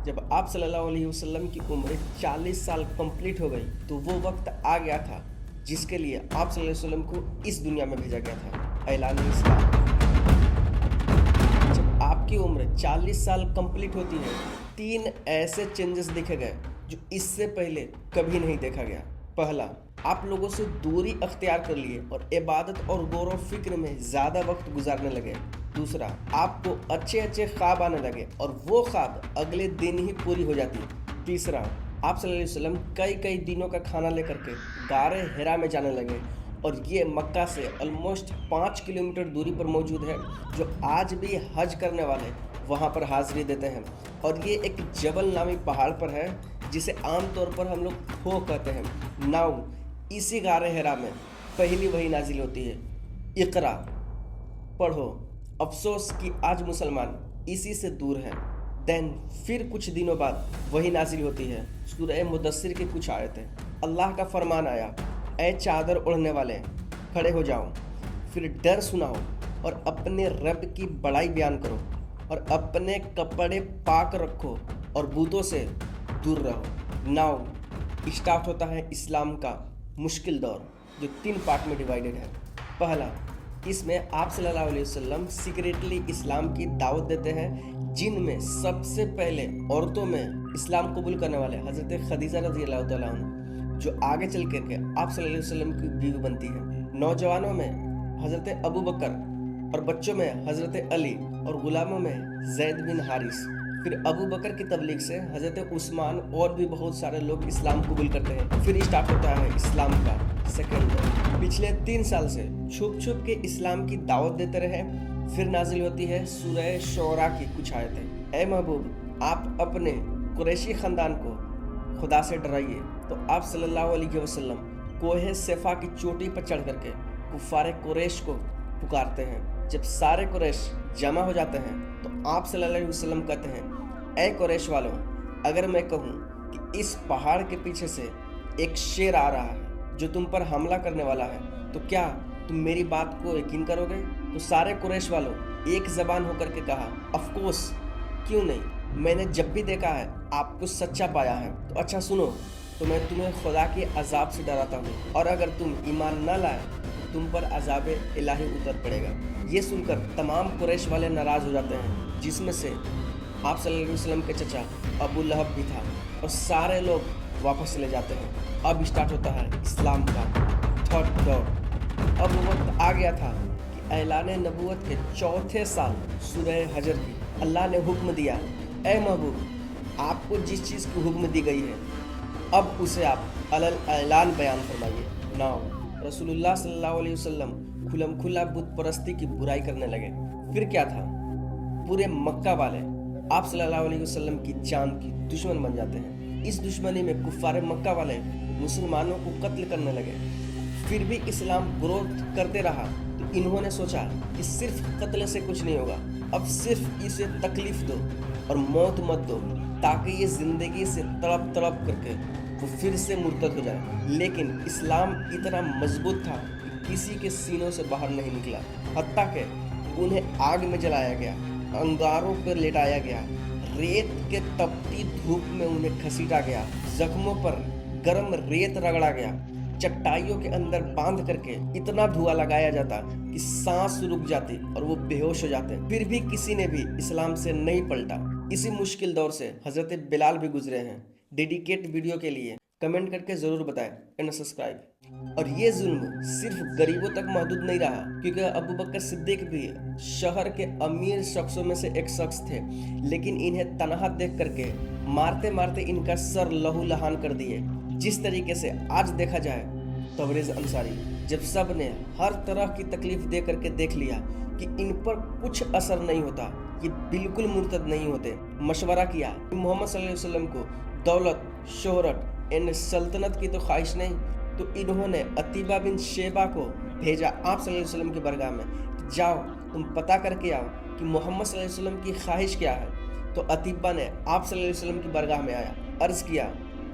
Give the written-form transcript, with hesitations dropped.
جب آپ صلی اللہ علیہ وسلم کی عمر 40 سال کمپلیٹ ہو گئی تو وہ وقت آ گیا تھا جس کے لیے آپ صلی اللہ علیہ وسلم کو اس دنیا میں بھیجا گیا تھا، اعلان اسلام۔ جب آپ کی عمر 40 سال کمپلیٹ ہوتی ہے، 3 ایسے چینجز دیکھے گئے جو اس سے پہلے کبھی نہیں دیکھا گیا۔ پہلا، آپ لوگوں سے دوری اختیار کر لیے اور عبادت اور غور و فکر میں زیادہ وقت گزارنے لگے۔ دوسرا، آپ کو اچھے خواب آنے لگے اور وہ خواب اگلے دن ہی پوری ہو جاتی۔ تیسرا، آپ صلی اللہ علیہ وسلم کئی دنوں کا کھانا لے کر کے غار حرا میں جانے لگے، اور یہ مکہ سے آلموسٹ 5 کلومیٹر دوری پر موجود ہے، جو آج بھی حج کرنے والے وہاں پر حاضری دیتے ہیں۔ اور یہ ایک جبل نامی پہاڑ پر ہے جسے عام طور پر ہم لوگ کھو کہتے ہیں۔ ناؤ اسی غار حرا میں پہلی وحی نازل ہوتی ہے، اقرا پڑھو۔ افسوس کہ آج مسلمان اسی سے دور ہیں۔ دین پھر کچھ دنوں بعد وحی نازل ہوتی ہے، سورہ مدثر کی کچھ آیتیں۔ اللہ کا فرمان آیا، اے چادر اوڑھنے والے کھڑے ہو جاؤ، پھر ڈر سناؤ اور اپنے رب کی بڑائی بیان کرو، اور اپنے کپڑے پاک رکھو اور بتوں سے دور رہو۔ ناؤ اسٹارٹ ہوتا ہے اسلام کا مشکل دور، جو 3 پارٹ میں ڈیوائیڈڈ ہے۔ پہلا، اس میں آپ صلی اللہ علیہ وسلم سیکریٹلی اسلام کی دعوت دیتے ہیں، جن میں سب سے پہلے عورتوں میں اسلام قبول کرنے والے حضرت خدیجہ رضی اللہ تعالیٰ عنہ، جو آگے چل کر کے آپ صلی اللہ علیہ وسلم کی بیوی بنتی ہے۔ نوجوانوں میں حضرت ابو بکر، اور بچوں میں حضرت علی، اور غلاموں میں زید بن حارث۔ پھر ابو بکر کی تبلیغ سے حضرت عثمان اور بھی بہت سارے لوگ اسلام قبول کرتے ہیں۔ پھر اسٹارٹ ہوتا ہے اسلام کا سیکنڈ دور۔ پچھلے 3 سال سے چھپ کے اسلام کی دعوت دیتے رہے۔ پھر نازل ہوتی ہے سورہ شعراء کی کچھ آیتیں۔ اے محبوب، آپ اپنے قریشی خاندان کو خدا سے ڈرائیے۔ تو آپ صلی اللہ علیہ وسلم کوہ صفا کی چوٹی پر چڑھ کر کے کفار قریش کو پکارتے ہیں۔ جب سارے قریش جمع ہو جاتے ہیں تو آپ صلی اللہ علیہ وسلم کہتے ہیں، اے قریش والوں، اگر میں کہوں کہ اس پہاڑ کے پیچھے سے ایک شیر آ رہا ہے جو تم پر حملہ کرنے والا ہے، تو کیا تم میری بات کو یقین کرو گے؟ تو سارے قریش والوں ایک زبان ہو کر کے کہا، آف کورس، کیوں نہیں، میں نے جب بھی دیکھا ہے آپ کو سچا پایا ہے۔ تو اچھا سنو، تو میں تمہیں خدا کے عذاب سے ڈراتا ہوں، اور اگر تم ایمان نہ لائے تو تم پر عذاب الہی اتر پڑے گا۔ یہ سن کر تمام قریش والے ناراض ہو جاتے ہیں، جس میں سے آپ صلی اللہ علیہ وسلم کے چچا ابو لہب بھی تھا، اور سارے لوگ واپس چلے جاتے ہیں۔ اب اسٹارٹ ہوتا ہے اسلام کا تھرڈ دور۔ اب وہ وقت آ گیا تھا کہ اعلان نبوت کے 4تھے سال سورہ حجر کی اللہ نے حکم دیا، اے محبوب، آپ کو جس چیز کی حکم دی گئی ہے اب اسے آپ اعلان بیان فرمائیے۔ ناؤ رسول اللہ صلی اللہ علیہ وسلم کھلم کھلا بت پرستی کی برائی کرنے لگے۔ پھر کیا تھا، پورے مکہ والے آپ صلی اللہ علیہ وسلم کی جان کی دشمن بن جاتے ہیں۔ اس دشمنی میں کفار مکہ والے مسلمانوں کو قتل کرنے لگے۔ پھر بھی اسلام گروتھ کرتے رہا، تو انہوں نے سوچا کہ صرف قتل سے کچھ نہیں ہوگا، اب صرف اسے تکلیف دو اور موت مت دو، تاکہ یہ زندگی سے تڑپ کر کے وہ پھر سے مرتد ہو جائے۔ لیکن اسلام اتنا مضبوط تھا کہ کسی کے سینوں سے باہر نہیں نکلا، حتیٰ کہ انہیں آگ میں جلایا گیا، انگاروں پر لٹایا گیا، ریت کے تپتی دھوپ میں انہیں گھسیٹا گیا، زخموں پر گرم ریت رگڑا گیا، چٹائیوں کے اندر باندھ کر کے اتنا دھواں لگایا جاتا کہ سانس رک جاتی اور وہ بے ہوش ہو جاتے۔ پھر بھی کسی نے بھی اسلام سے نہیں پلٹا۔ اسی مشکل دور سے حضرت بلال بھی گزرے ہیں۔ ڈیڈیکیٹ ویڈیو کے لیے کمنٹ کر کے ضرور بتائیں اینڈ سبسکرائب۔ اور یہ ظلم صرف غریبوں تک محدود نہیں رہا، کیونکہ ابو بکر صدیق بھی شہر کے امیر شخصوں میں سے ایک شخص تھے، لیکن انہیں تنہا دیکھ کر کے مارتے ان کا سر لہو لہان کر دیے۔ جس طریقے سے آج دیکھا جائے تبریز انصاری، جب سب نے ہر طرح کی تکلیف دے کر کے دیکھ لیا کہ ان پر کچھ اثر نہیں ہوتا، یہ بالکل مرتد نہیں ہوتے، مشورہ کیا کہ محمد صلی اللہ علیہ وسلم کو دولت، شہرت اینڈ سلطنت کی تو خواہش نہیں، تو انہوں نے عتیبہ بن شیبہ کو بھیجا آپ صلی اللہ علیہ وسلم کی بارگاہ میں، جاؤ تم پتہ کر کے آؤ کہ محمد صلی اللہ علیہ وسلم کی خواہش کیا ہے۔ تو عتیبہ نے آپ صلی اللہ علیہ وسلم کی بارگاہ میں آیا، عرض کیا